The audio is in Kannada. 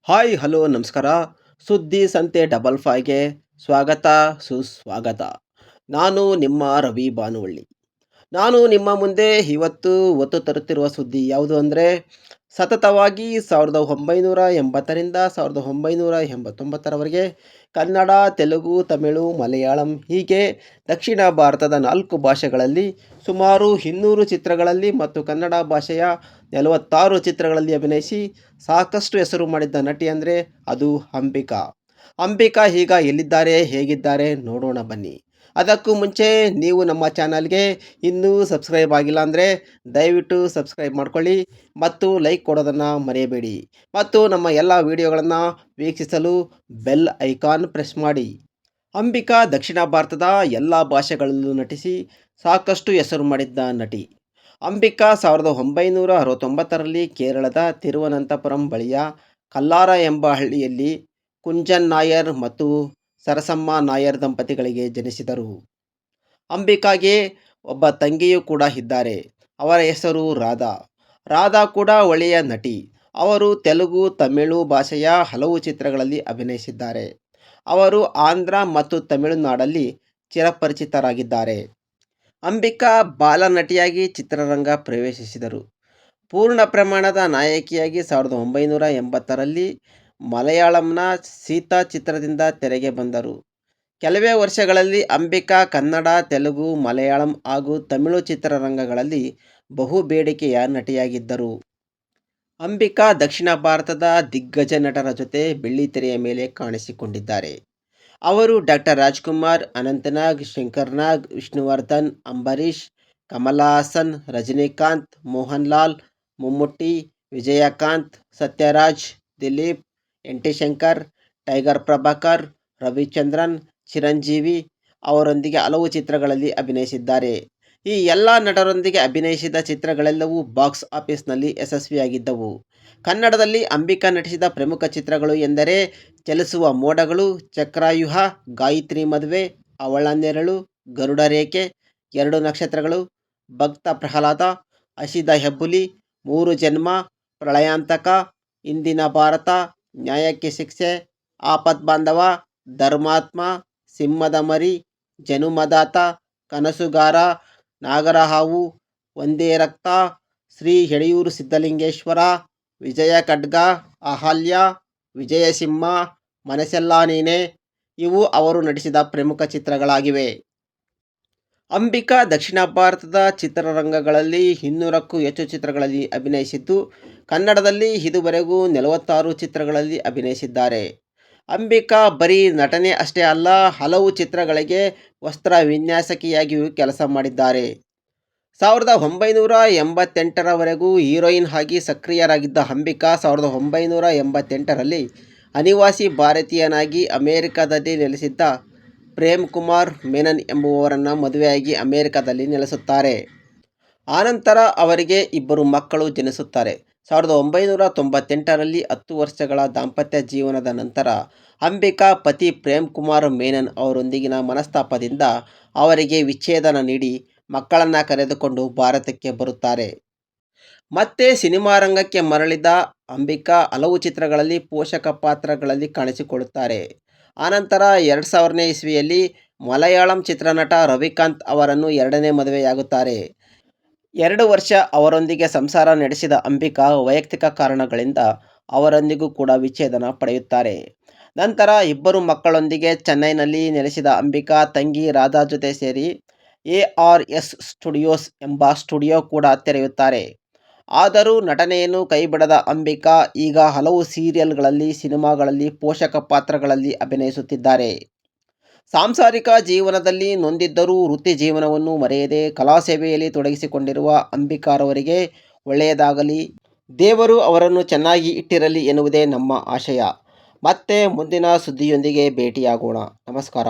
ಹಾಯ್ ಹಲೋ ನಮಸ್ಕಾರ. ಸುದ್ದಿ ಸಂತೆ ಡಬಲ್ ಫೈವ್ಗೆ ಸ್ವಾಗತ ಸುಸ್ವಾಗತ. ನಾನು ನಿಮ್ಮ ರವಿ ಬಾನುವಳ್ಳಿ. ನಾನು ನಿಮ್ಮ ಮುಂದೆ ಇವತ್ತು ಒತ್ತು ತರುತ್ತಿರುವ ಸುದ್ದಿ ಯಾವುದು ಅಂದರೆ, ಸತತವಾಗಿ 1980ರಿಂದ 1989ರವರೆಗೆ ಕನ್ನಡ, ತೆಲುಗು, ತಮಿಳು, ಮಲಯಾಳಂ ಹೀಗೆ ದಕ್ಷಿಣ ಭಾರತದ 4 ಭಾಷೆಗಳಲ್ಲಿ ಸುಮಾರು 200 ಚಿತ್ರಗಳಲ್ಲಿ ಮತ್ತು ಕನ್ನಡ ಭಾಷೆಯ 46 ಚಿತ್ರಗಳಲ್ಲಿ ಅಭಿನಯಿಸಿ ಸಾಕಷ್ಟು ಹೆಸರು ಮಾಡಿದ್ದ ನಟಿ ಅಂದರೆ ಅದು ಅಂಬಿಕಾ. ಅಂಬಿಕಾ ಈಗ ಎಲ್ಲಿದ್ದಾರೆ, ಹೇಗಿದ್ದಾರೆ ನೋಡೋಣ ಬನ್ನಿ. ಅದಕ್ಕೂ ಮುಂಚೆ ನೀವು ನಮ್ಮ ಚಾನಲ್ಗೆ ಇನ್ನೂ ಸಬ್ಸ್ಕ್ರೈಬ್ ಆಗಿಲ್ಲ ಅಂದರೆ ದಯವಿಟ್ಟು ಸಬ್ಸ್ಕ್ರೈಬ್ ಮಾಡ್ಕೊಳ್ಳಿ ಮತ್ತು ಲೈಕ್ ಕೊಡೋದನ್ನು ಮರೆಯಬೇಡಿ. ಮತ್ತು ನಮ್ಮ ಎಲ್ಲ ವಿಡಿಯೋಗಳನ್ನು ವೀಕ್ಷಿಸಲು ಬೆಲ್ ಐಕಾನ್ ಪ್ರೆಸ್ ಮಾಡಿ. ಅಂಬಿಕಾ ದಕ್ಷಿಣ ಭಾರತದ ಎಲ್ಲ ಭಾಷೆಗಳಲ್ಲೂ ನಟಿಸಿ ಸಾಕಷ್ಟು ಹೆಸರು ಮಾಡಿದ್ದ ನಟಿ. ಅಂಬಿಕಾ 1969ರಲ್ಲಿ ಕೇರಳದ ತಿರುವನಂತಪುರಂ ಬಳಿಯ ಕಲ್ಲಾರ ಎಂಬ ಹಳ್ಳಿಯಲ್ಲಿ ಕುಂಜನ್ ನಾಯರ್ ಮತ್ತು ಸರಸಮ್ಮ ನಾಯರ್ ದಂಪತಿಗಳಿಗೆ ಜನಿಸಿದರು. ಅಂಬಿಕಾಗೆ ಒಬ್ಬ ತಂಗಿಯೂ ಕೂಡ ಇದ್ದಾರೆ. ಅವರ ಹೆಸರು ರಾಧಾ. ರಾಧಾ ಕೂಡ ಒಳ್ಳೆಯ ನಟಿ. ಅವರು ತೆಲುಗು, ತಮಿಳು ಭಾಷೆಯ ಹಲವು ಚಿತ್ರಗಳಲ್ಲಿ ಅಭಿನಯಿಸಿದ್ದಾರೆ. ಅವರು ಆಂಧ್ರ ಮತ್ತು ತಮಿಳುನಾಡಲ್ಲಿ ಚಿರಪರಿಚಿತರಾಗಿದ್ದಾರೆ. ಅಂಬಿಕಾ ಬಾಲ ನಟಿಯಾಗಿ ಚಿತ್ರರಂಗ ಪ್ರವೇಶಿಸಿದರು. ಪೂರ್ಣ ಪ್ರಮಾಣದ ನಾಯಕಿಯಾಗಿ 1980ರಲ್ಲಿ ಮಲಯಾಳಂನ ಸೀತಾ ಚಿತ್ರದಿಂದ ತೆರೆಗೆ ಬಂದರು. ಕೆಲವೇ ವರ್ಷಗಳಲ್ಲಿ ಅಂಬಿಕಾ ಕನ್ನಡ, ತೆಲುಗು, ಮಲಯಾಳಂ ಹಾಗೂ ತಮಿಳು ಚಿತ್ರರಂಗಗಳಲ್ಲಿ ಬಹು ಬೇಡಿಕೆಯ ನಟಿಯಾಗಿದ್ದರು. ಅಂಬಿಕಾ ದಕ್ಷಿಣ ಭಾರತದ ದಿಗ್ಗಜ ನಟರ ಜೊತೆ ಬೆಳ್ಳಿತೆರೆಯ ಮೇಲೆ ಕಾಣಿಸಿಕೊಂಡಿದ್ದಾರೆ. ಅವರು ಡಾಕ್ಟರ್ ರಾಜ್ಕುಮಾರ್, ಅನಂತನಾಗ್, ಶಂಕರ್ನಾಗ್, ವಿಷ್ಣುವರ್ಧನ್, ಅಂಬರೀಷ್, ಕಮಲ್ ಹಾಸನ್, ರಜನಿಕಾಂತ್, ಮೋಹನ್ ಲಾಲ್, ಮಮ್ಮೂಟಿ, ವಿಜಯಕಾಂತ್, ಸತ್ಯರಾಜ್, ದಿಲೀಪ್, ಎನ್.ಟಿ. ಶಂಕರ್, ಟೈಗರ್ ಪ್ರಭಾಕರ್, ರವಿಚಂದ್ರನ್, ಚಿರಂಜೀವಿ ಅವರೊಂದಿಗೆ ಹಲವು ಚಿತ್ರಗಳಲ್ಲಿ ಅಭಿನಯಿಸಿದ್ದಾರೆ. ಈ ಎಲ್ಲ ನಟರೊಂದಿಗೆ ಅಭಿನಯಿಸಿದ ಚಿತ್ರಗಳೆಲ್ಲವೂ ಬಾಕ್ಸ್ ಆಫೀಸ್ನಲ್ಲಿ ಯಶಸ್ವಿಯಾಗಿದ್ದವು. ಕನ್ನಡದಲ್ಲಿ ಅಂಬಿಕಾ ನಟಿಸಿದ ಪ್ರಮುಖ ಚಿತ್ರಗಳು ಎಂದರೆ ಚಲಿಸುವ ಮೋಡಗಳು, ಚಕ್ರವ್ಯೂಹ, ಗಾಯತ್ರಿ ಮದುವೆ, ಅವಳ ನೆರಳು, ಗರುಡ ರೇಖೆ, 2 ನಕ್ಷತ್ರಗಳು, ಭಕ್ತ ಪ್ರಹ್ಲಾದ, ಹಸಿದ ಹೆಬ್ಬುಲಿ, 3 ಜನ್ಮ, ಪ್ರಳಯಾಂತಕ, ಇಂದಿನ ಭಾರತ, ನ್ಯಾಯಕ್ಕೆ ಶಿಕ್ಷೆ, ಆಪದ್ಬಾಂಧವ, ಧರ್ಮಾತ್ಮ, ಸಿಂಹದ ಮರಿ, ಜನುಮದಾತ, ಕನಸುಗಾರ, ನಾಗರಹಾವು, ಒಂದೇ ರಕ್ತ, ಶ್ರೀ ಯಡಿಯೂರು ಸಿದ್ದಲಿಂಗೇಶ್ವರ, ವಿಜಯ ಖಡ್ಗ, ಅಹಲ್ಯ, ವಿಜಯಸಿಂಹ, ಮನಸ್ಸೆಲ್ಲ ನೀನೆ ಇವು ಅವರು ನಟಿಸಿದ ಪ್ರಮುಖ ಚಿತ್ರಗಳಾಗಿವೆ. ಅಂಬಿಕಾ ದಕ್ಷಿಣ ಭಾರತದ ಚಿತ್ರರಂಗಗಳಲ್ಲಿ 200ಕ್ಕೂ ಹೆಚ್ಚು ಚಿತ್ರಗಳಲ್ಲಿ ಅಭಿನಯಿಸಿದ್ದು, ಕನ್ನಡದಲ್ಲಿ ಇದುವರೆಗೂ 46 ಚಿತ್ರಗಳಲ್ಲಿ ಅಭಿನಯಿಸಿದ್ದಾರೆ. ಅಂಬಿಕಾ ಬರೀ ನಟನೆ ಅಷ್ಟೇ ಅಲ್ಲ, ಹಲವು ಚಿತ್ರಗಳಿಗೆ ವಸ್ತ್ರ ವಿನ್ಯಾಸಕಿಯಾಗಿಯೂ ಕೆಲಸ ಮಾಡಿದ್ದಾರೆ. 1988ರವರೆಗೂ ಹೀರೋಯಿನ್ ಆಗಿ ಸಕ್ರಿಯರಾಗಿದ್ದ ಅಂಬಿಕಾ 1988ರಲ್ಲಿ ಅನಿವಾಸಿ ಭಾರತೀಯನಾಗಿ ಅಮೆರಿಕದಲ್ಲಿ ನೆಲೆಸಿದ್ದ ಪ್ರೇಮ್ ಕುಮಾರ್ ಮೆನನ್ ಎಂಬುವವರನ್ನು ಮದುವೆಯಾಗಿ ಅಮೆರಿಕದಲ್ಲಿ ನೆಲೆಸುತ್ತಾರೆ. ಆನಂತರ ಅವರಿಗೆ 2 ಮಕ್ಕಳು ಜನಿಸುತ್ತಾರೆ. 1998ರಲ್ಲಿ 10 ವರ್ಷಗಳ ದಾಂಪತ್ಯ ಜೀವನದ ನಂತರ ಅಂಬಿಕಾ ಪತಿ ಪ್ರೇಮ್ ಕುಮಾರ್ ಮೆನನ್ ಅವರೊಂದಿಗಿನ ಮನಸ್ತಾಪದಿಂದ ಅವರಿಗೆ ವಿಚ್ಛೇದನ ನೀಡಿ ಮಕ್ಕಳನ್ನು ಕರೆದುಕೊಂಡು ಭಾರತಕ್ಕೆ ಬರುತ್ತಾರೆ. ಮತ್ತೆ ಸಿನಿಮಾ ರಂಗಕ್ಕೆ ಮರಳಿದ ಅಂಬಿಕಾ ಹಲವು ಚಿತ್ರಗಳಲ್ಲಿ ಪೋಷಕ ಪಾತ್ರಗಳಲ್ಲಿ ಕಾಣಿಸಿಕೊಳ್ಳುತ್ತಾರೆ. ಆನಂತರ 2000ನೇ ಇಸ್ವಿಯಲ್ಲಿ ಮಲಯಾಳಂ ಚಿತ್ರನಟ ರವಿಕಾಂತ್ ಅವರನ್ನು 2ನೇ ಮದುವೆಯಾಗುತ್ತಾರೆ. 2 ವರ್ಷ ಅವರೊಂದಿಗೆ ಸಂಸಾರ ನಡೆಸಿದ ಅಂಬಿಕಾ ವೈಯಕ್ತಿಕ ಕಾರಣಗಳಿಂದ ಅವರೊಂದಿಗೂ ಕೂಡ ವಿಚ್ಛೇದನ ಪಡೆಯುತ್ತಾರೆ. ನಂತರ 2 ಮಕ್ಕಳೊಂದಿಗೆ ಚೆನ್ನೈನಲ್ಲಿ ನೆಲೆಸಿದ ಅಂಬಿಕಾ ತಂಗಿ ರಾಧಾ ಜೊತೆ ಸೇರಿ ARS ಸ್ಟುಡಿಯೋಸ್ ಎಂಬ ಸ್ಟುಡಿಯೋ ಕೂಡ ತೆರೆಯುತ್ತಾರೆ. ಆದರೂ ನಟನೆಯನ್ನು ಕೈಬಿಡದ ಅಂಬಿಕಾ ಈಗ ಹಲವು ಸೀರಿಯಲ್ಗಳಲ್ಲಿ, ಸಿನಿಮಾಗಳಲ್ಲಿ ಪೋಷಕ ಪಾತ್ರಗಳಲ್ಲಿ ಅಭಿನಯಿಸುತ್ತಿದ್ದಾರೆ. ಸಾಂಸಾರಿಕ ಜೀವನದಲ್ಲಿ ನೊಂದಿದ್ದರೂ ವೃತ್ತಿ ಜೀವನವನ್ನು ಮರೆಯದೆ ಕಲಾಸೇವೆಯಲ್ಲಿ ತೊಡಗಿಸಿಕೊಂಡಿರುವ ಅಂಬಿಕಾರವರಿಗೆ ಒಳ್ಳೆಯದಾಗಲಿ, ದೇವರು ಅವರನ್ನು ಚೆನ್ನಾಗಿ ಇಟ್ಟಿರಲಿ ಎನ್ನುವುದೇ ನಮ್ಮ ಆಶಯ. ಮತ್ತೆ ಮುಂದಿನ ಸುದ್ದಿಯೊಂದಿಗೆ ಭೇಟಿಯಾಗೋಣ. ನಮಸ್ಕಾರ.